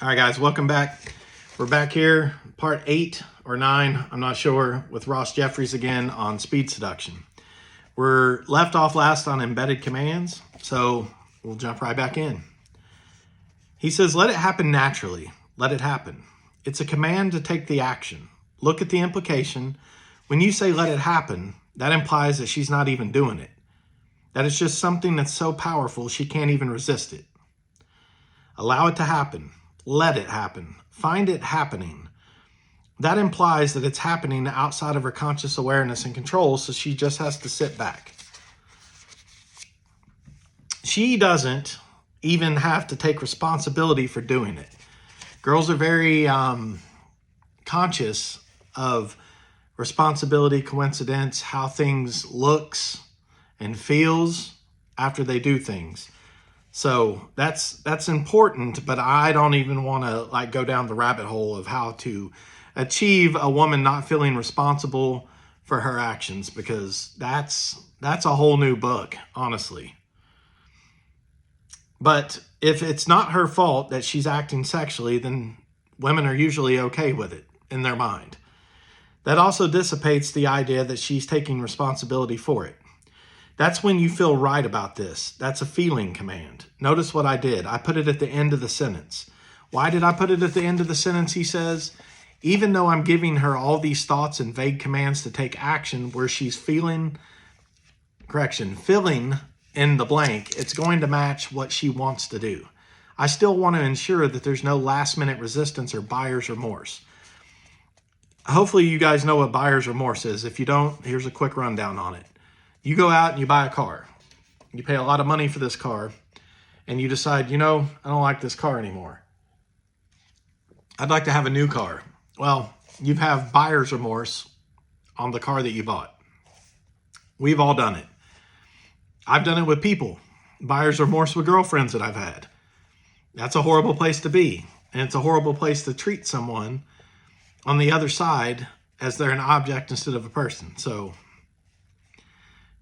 All right, guys, welcome back. We're back here, part 8 or 9, I'm not sure, with Ross Jeffries again on speed seduction. We're left off last on embedded commands, so we'll jump right back in. He says, let it happen naturally. Let it happen. It's a command to take the action. Look at the implication. When you say let it happen, that implies that she's not even doing it. That it's just something that's so powerful she can't even resist it. Allow it to happen. Let it happen. Find it happening. That implies that it's happening outside of her conscious awareness and control, so she just has to sit back. She doesn't even have to take responsibility for doing it. Girls are very conscious of responsibility, coincidence, how things looks and feels after they do things. So that's important, but I don't even want to go down the rabbit hole of how to achieve a woman not feeling responsible for her actions, because that's a whole new book, honestly. But if it's not her fault that she's acting sexually, then women are usually okay with it in their mind. That also dissipates the idea that she's taking responsibility for it. That's when you feel right about this. That's a feeling command. Notice what I did. I put it at the end of the sentence. Why did I put it at the end of the sentence? He says, even though I'm giving her all these thoughts and vague commands to take action where she's filling in the blank, it's going to match what she wants to do. I still want to ensure that there's no last minute resistance or buyer's remorse. Hopefully you guys know what buyer's remorse is. If you don't, here's a quick rundown on it. You go out and you buy a car. You pay a lot of money for this car, and you decide, I don't like this car anymore. I'd like to have a new car. Well, you have buyer's remorse on the car that you bought. We've all done it. I've done it with people. Buyer's remorse with girlfriends that I've had. That's a horrible place to be. And it's a horrible place to treat someone on the other side as they're an object instead of a person. So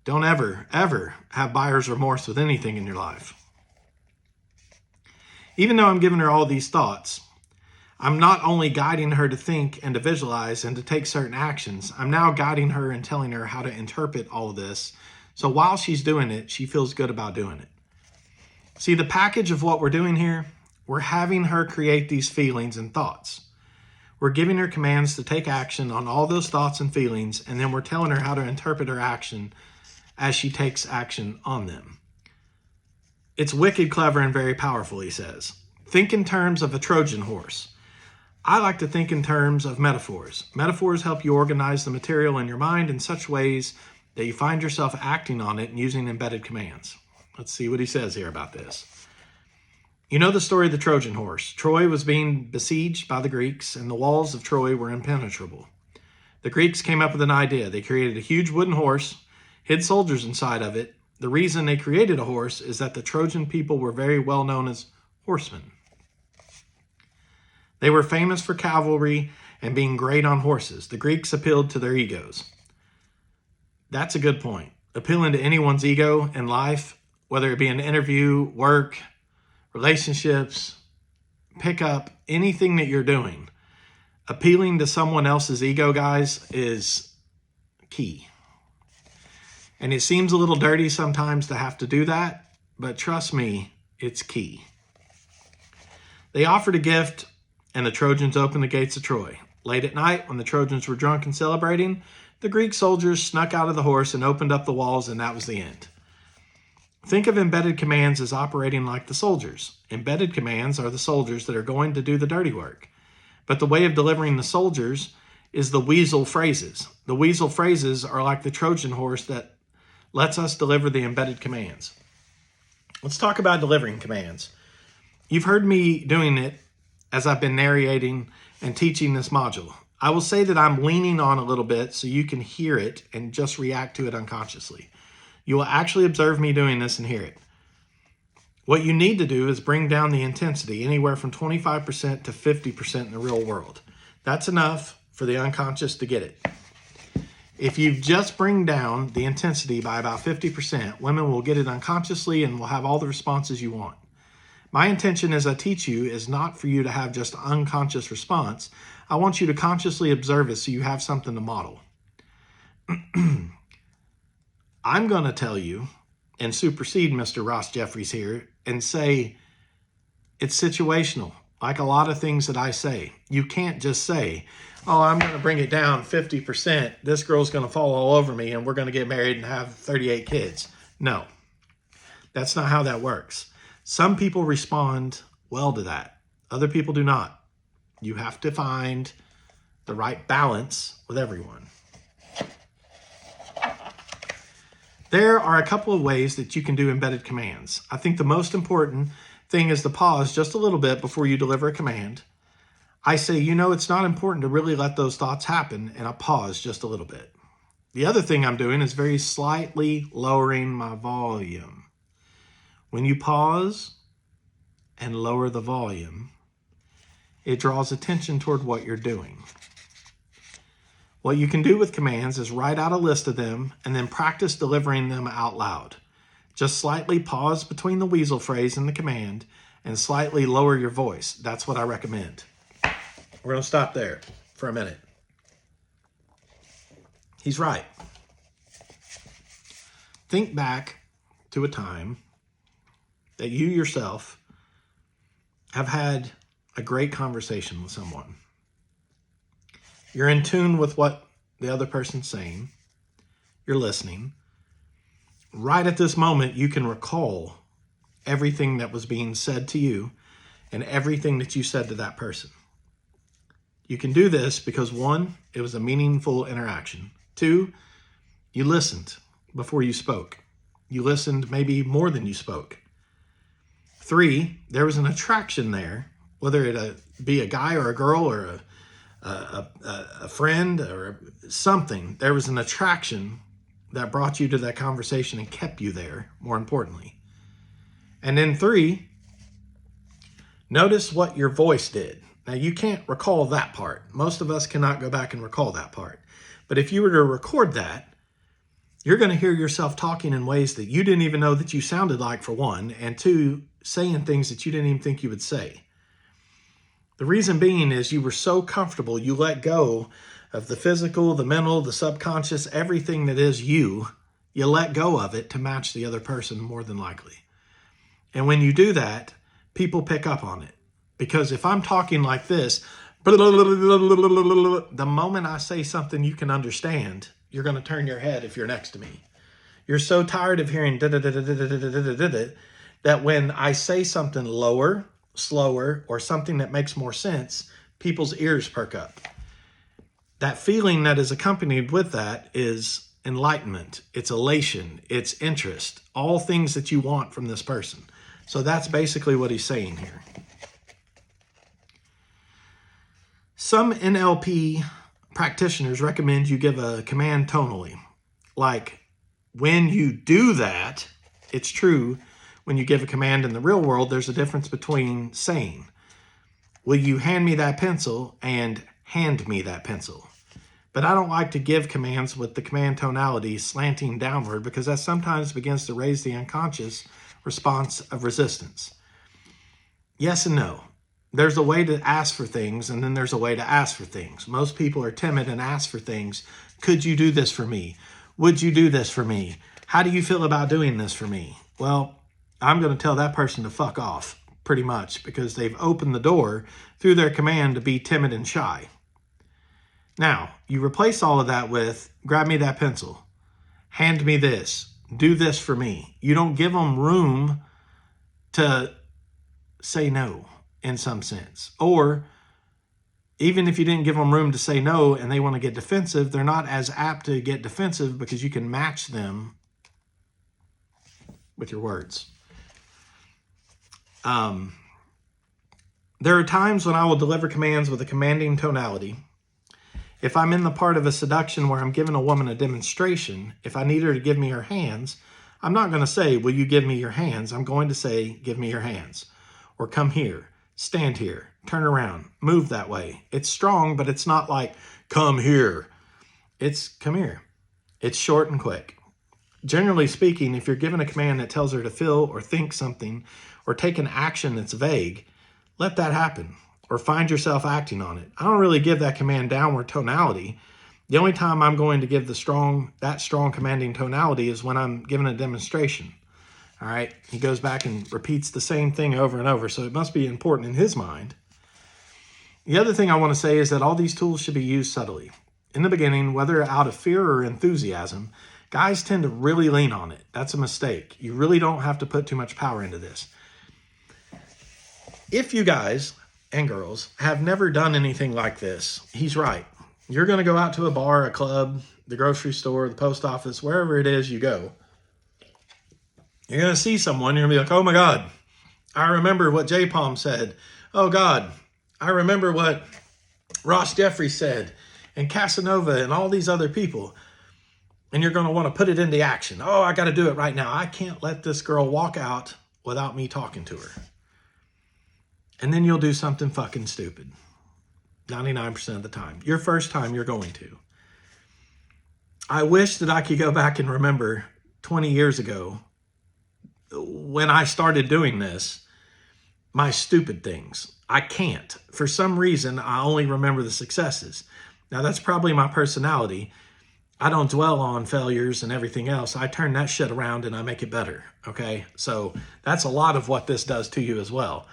don't ever, ever have buyer's remorse with anything in your life. Even though I'm giving her all these thoughts, I'm not only guiding her to think and to visualize and to take certain actions, I'm now guiding her and telling her how to interpret all of this. So while she's doing it, she feels good about doing it. See, the package of what we're doing here, we're having her create these feelings and thoughts. We're giving her commands to take action on all those thoughts and feelings, and then we're telling her how to interpret her action as she takes action on them. It's wicked clever and very powerful, he says. Think in terms of a Trojan horse. I like to think in terms of metaphors. Metaphors help you organize the material in your mind in such ways that you find yourself acting on it and using embedded commands. Let's see what he says here about this. You know the story of the Trojan horse. Troy was being besieged by the Greeks, and the walls of Troy were impenetrable. The Greeks came up with an idea. They created a huge wooden horse, hid soldiers inside of it. The reason they created a horse is that the Trojan people were very well known as horsemen. They were famous for cavalry and being great on horses. The Greeks appealed to their egos. That's a good point. Appealing to anyone's ego in life, whether it be an interview, work, relationships, pickup, anything that you're doing, appealing to someone else's ego, guys, is key. And it seems a little dirty sometimes to have to do that, but trust me, it's key. They offered a gift, and the Trojans opened the gates of Troy. Late at night, when the Trojans were drunk and celebrating, the Greek soldiers snuck out of the horse and opened up the walls, and that was the end. Think of embedded commands as operating like the soldiers. Embedded commands are the soldiers that are going to do the dirty work. But the way of delivering the soldiers is the weasel phrases. The weasel phrases are like the Trojan horse that lets us deliver the embedded commands. Let's talk about delivering commands. You've heard me doing it as I've been narrating and teaching this module. I will say that I'm leaning on a little bit so you can hear it and just react to it unconsciously. You will actually observe me doing this and hear it. What you need to do is bring down the intensity anywhere from 25% to 50% in the real world. That's enough for the unconscious to get it. If you just bring down the intensity by about 50%, women will get it unconsciously and will have all the responses you want. My intention as I teach you is not for you to have just unconscious response. I want you to consciously observe it so you have something to model. I'm going to tell you and supersede Mr. Ross Jeffries here and say it's situational. Like a lot of things that I say, you can't just say, oh, I'm going to bring it down 50%. This girl's going to fall all over me and we're going to get married and have 38 kids. No, that's not how that works. Some people respond well to that. Other people do not. You have to find the right balance with everyone. There are a couple of ways that you can do embedded commands. I think the most important thing is to pause just a little bit before you deliver a command. I say, it's not important to really let those thoughts happen, and I pause just a little bit. The other thing I'm doing is very slightly lowering my volume. When you pause and lower the volume, it draws attention toward what you're doing. What you can do with commands is write out a list of them and then practice delivering them out loud. Just slightly pause between the weasel phrase and the command and slightly lower your voice. That's what I recommend. We're going to stop there for a minute. He's right. Think back to a time that you yourself have had a great conversation with someone. You're in tune with what the other person's saying. You're listening. Right at this moment, you can recall everything that was being said to you and everything that you said to that person. You can do this because 1, it was a meaningful interaction. 2, you listened before you spoke. You listened maybe more than you spoke. 3, there was an attraction there, whether it be a guy or a girl or a friend or something. There was an attraction that brought you to that conversation and kept you there, more importantly. And then 3, notice what your voice did. Now, you can't recall that part. Most of us cannot go back and recall that part. But if you were to record that, you're going to hear yourself talking in ways that you didn't even know that you sounded like, for 1, and 2, saying things that you didn't even think you would say. The reason being is you were so comfortable, you let go of the physical, the mental, the subconscious, everything that is you. You let go of it to match the other person more than likely. And when you do that, people pick up on it. Because if I'm talking like this, the moment I say something you can understand, you're going to turn your head if you're next to me. You're so tired of hearing that when I say something lower, slower, or something that makes more sense, people's ears perk up. That feeling that is accompanied with that is enlightenment, it's elation, it's interest, all things that you want from this person. So that's basically what he's saying here. Some NLP practitioners recommend you give a command tonally. Like, when you do that, it's true, when you give a command in the real world, there's a difference between saying, will you hand me that pencil, and hand me that pencil. But I don't like to give commands with the command tonality slanting downward because that sometimes begins to raise the unconscious response of resistance. Yes and no. There's a way to ask for things, and then there's a way to ask for things. Most people are timid and ask for things. Could you do this for me? Would you do this for me? How do you feel about doing this for me? Well, I'm going to tell that person to fuck off, pretty much, because they've opened the door through their command to be timid and shy. Now, you replace all of that with, grab me that pencil, hand me this, do this for me. You don't give them room to say no in some sense. Or even if you didn't give them room to say no and they want to get defensive, they're not as apt to get defensive because you can match them with your words. There are times when I will deliver commands with a commanding tonality. If I'm in the part of a seduction where I'm giving a woman a demonstration, if I need her to give me her hands, I'm not going to say, will you give me your hands? I'm going to say, give me your hands. Or come here, stand here, turn around, move that way. It's strong, but it's not like, come here. It's come here. It's short and quick. Generally speaking, if you're given a command that tells her to feel or think something or take an action that's vague, let that happen or find yourself acting on it. I don't really give that command downward tonality. The only time I'm going to give that strong commanding tonality is when I'm giving a demonstration. All right. He goes back and repeats the same thing over and over. So it must be important in his mind. The other thing I want to say is that all these tools should be used subtly. In the beginning, whether out of fear or enthusiasm, guys tend to really lean on it. That's a mistake. You really don't have to put too much power into this. If you guys and girls have never done anything like this, he's right. You're going to go out to a bar, a club, the grocery store, the post office, wherever it is you go. You're going to see someone, you're going to be like, oh my God, I remember what J Palm said. Oh God, I remember what Ross Jeffries said, and Casanova and all these other people. And you're going to want to put it into action. Oh, I got to do it right now. I can't let this girl walk out without me talking to her. And then you'll do something fucking stupid. 99% of the time. Your first time, you're going to. I wish that I could go back and remember 20 years ago when I started doing this, my stupid things. I can't. For some reason, I only remember the successes. Now, that's probably my personality. I don't dwell on failures and everything else. I turn that shit around and I make it better, okay? So that's a lot of what this does to you as well.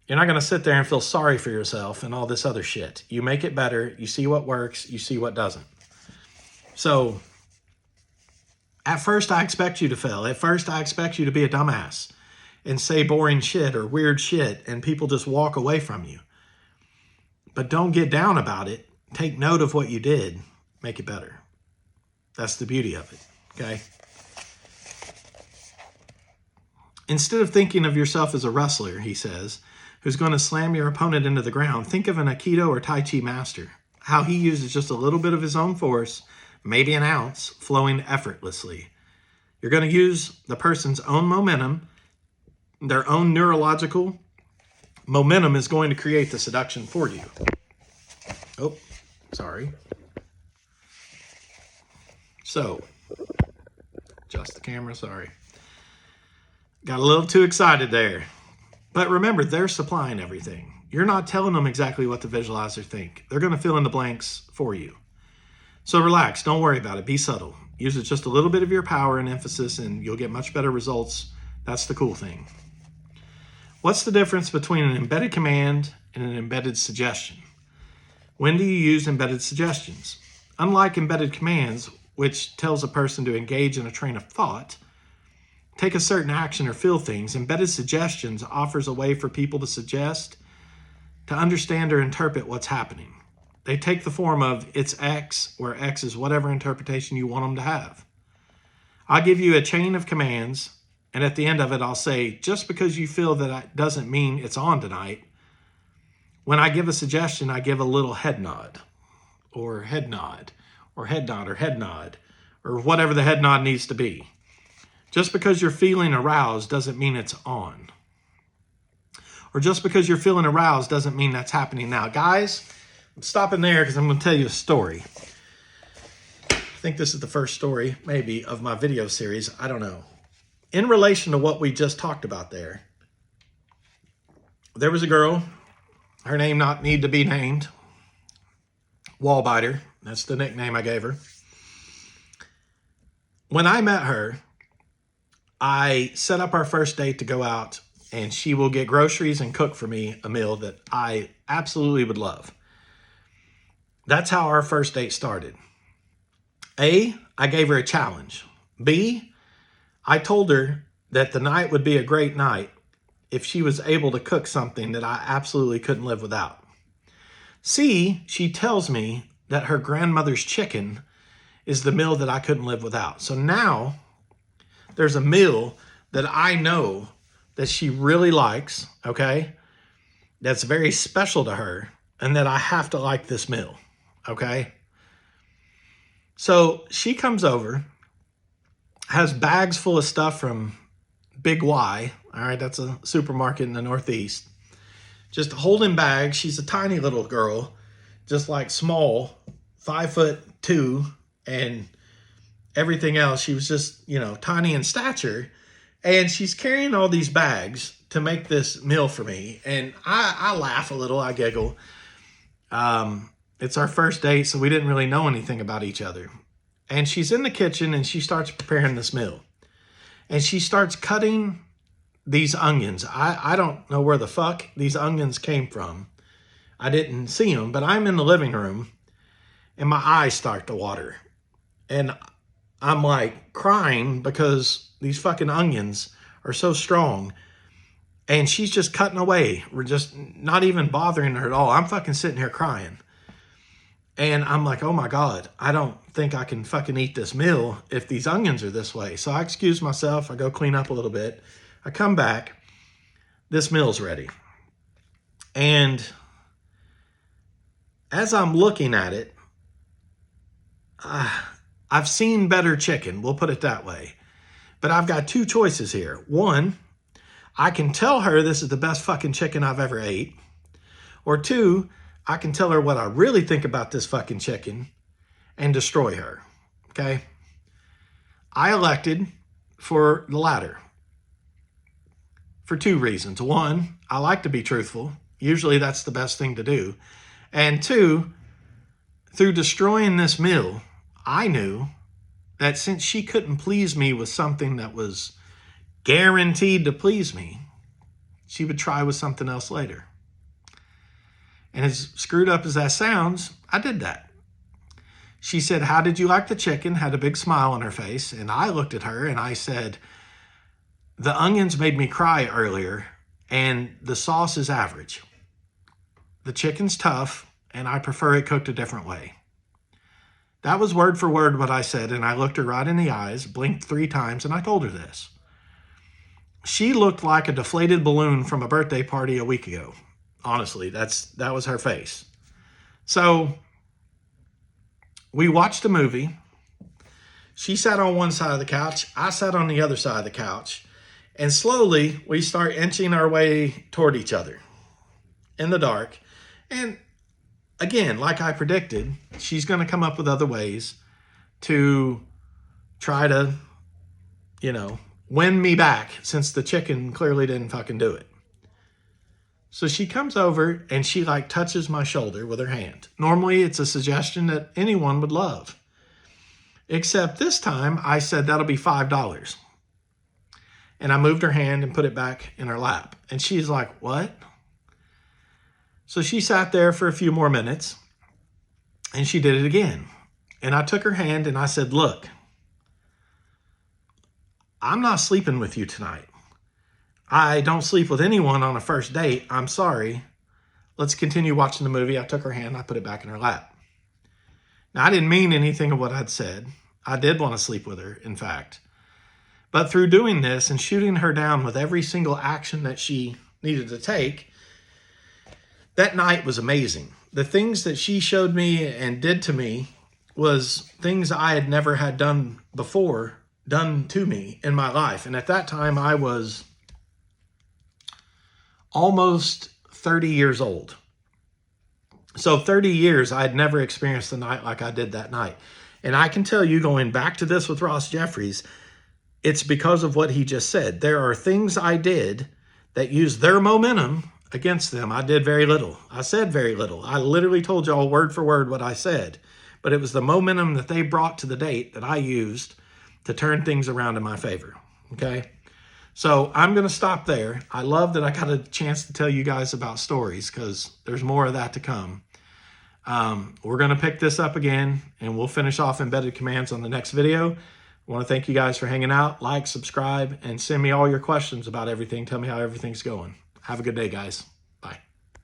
You're not going to sit there and feel sorry for yourself and all this other shit. You make it better. You see what works. You see what doesn't. So at first, I expect you to fail. At first, I expect you to be a dumbass and say boring shit or weird shit and people just walk away from you. But don't get down about it. Take note of what you did. Make it better. That's the beauty of it, okay? Instead of thinking of yourself as a wrestler, he says, who's going to slam your opponent into the ground, think of an Aikido or Tai Chi master, how he uses just a little bit of his own force, maybe an ounce, flowing effortlessly. You're going to use the person's own momentum, their own neurological momentum is going to create the seduction for you. Oh, sorry. So, adjust the camera, sorry. Got a little too excited there. But remember, they're supplying everything. You're not telling them exactly what the visualizer think. They're going to fill in the blanks for you. So relax, don't worry about it. Be subtle. Use just a little bit of your power and emphasis and you'll get much better results. That's the cool thing. What's the difference between an embedded command and an embedded suggestion? When do you use embedded suggestions? Unlike embedded commands, which tells a person to engage in a train of thought, take a certain action or feel things, embedded suggestions offers a way for people to suggest, to understand or interpret what's happening. They take the form of it's X, where X is whatever interpretation you want them to have. I'll give you a chain of commands, and at the end of it, I'll say, just because you feel that doesn't mean it's on tonight. When I give a suggestion, I give a little head nod, or head nod, or head nod, or head nod, or whatever the head nod needs to be. Just because you're feeling aroused doesn't mean it's on. Or just because you're feeling aroused doesn't mean that's happening now. Guys, I'm stopping there because I'm going to tell you a story. I think this is the first story, maybe, of my video series. I don't know. In relation to what we just talked about there was a girl, her name not need to be named, Wallbiter. That's the nickname I gave her. When I met her, I set up our first date to go out and she will get groceries and cook for me a meal that I absolutely would love. That's how our first date started. A, I gave her a challenge. B, I told her that the night would be a great night if she was able to cook something that I absolutely couldn't live without. C, she tells me that her grandmother's chicken is the meal that I couldn't live without. So now there's a meal that I know that she really likes, okay? That's very special to her and that I have to like this meal, okay? So she comes over, has bags full of stuff from Big Y, all right? That's a supermarket in the Northeast. Just holding bags. She's a tiny little girl, just like small, 5'2", and everything else. She was just, you know, tiny in stature. And she's carrying all these bags to make this meal for me. And I laugh a little, I giggle. It's our first date, so we didn't really know anything about each other. And she's in the kitchen and she starts preparing this meal. And she starts cutting these onions. I don't know where the fuck these onions came from. I didn't see them, but I'm in the living room and my eyes start to water. And I'm like crying because these fucking onions are so strong. And she's just cutting away. We're just not even bothering her at all. I'm fucking sitting here crying. And I'm like, oh my God, I don't think I can fucking eat this meal if these onions are this way. So I excuse myself. I go clean up a little bit. I come back. This meal's ready. And as I'm looking at it, I've seen better chicken. We'll put it that way. But I've got two choices here. One, I can tell her this is the best fucking chicken I've ever ate. Or two, I can tell her what I really think about this fucking chicken and destroy her, okay? I elected for the latter for two reasons. One, I like to be truthful. Usually that's the best thing to do. And two, through destroying this meal, I knew that since she couldn't please me with something that was guaranteed to please me, she would try with something else later. And as screwed up as that sounds, I did that. She said, how did you like the chicken? Had a big smile on her face. And I looked at her and I said, the onions made me cry earlier and the sauce is average. The chicken's tough and I prefer it cooked a different way. That was word for word what I said. And I looked her right in the eyes, blinked 3 times, and I told her this. She looked like a deflated balloon from a birthday party a week ago. Honestly, that was her face. So we watched a movie. She sat on one side of the couch. I sat on the other side of the couch. And slowly we start inching our way toward each other in the dark. And again, like I predicted, she's going to come up with other ways to try to, you know, win me back since the chicken clearly didn't fucking do it. So she comes over and she like touches my shoulder with her hand. Normally it's a suggestion that anyone would love. Except this time I said that'll be $5. And I moved her hand and put it back in her lap. And she's like, what? So she sat there for a few more minutes and she did it again. And I took her hand and I said, look, I'm not sleeping with you tonight. I don't sleep with anyone on a first date. I'm sorry. Let's continue watching the movie. I took her hand. I put it back in her lap. Now, I didn't mean anything of what I'd said. I did want to sleep with her, in fact. But through doing this and shooting her down with every single action that she needed to take, that night was amazing. The things that she showed me and did to me was things I had never had done before, done to me in my life. And at that time, I was almost 30 years old. So 30 years, I had never experienced a night like I did that night. And I can tell you, going back to this with Ross Jeffries, it's because of what he just said. There are things I did that used their momentum against them. I did very little. I said very little. I literally told y'all word for word what I said. But it was the momentum that they brought to the date that I used to turn things around in my favor. Okay? So I'm going to stop there. I love that I got a chance to tell you guys about stories because there's more of that to come. We're going to pick this up again and we'll finish off embedded commands on the next video. I want to thank you guys for hanging out. Like, subscribe, and send me all your questions about everything. Tell me how everything's going. Have a good day, guys.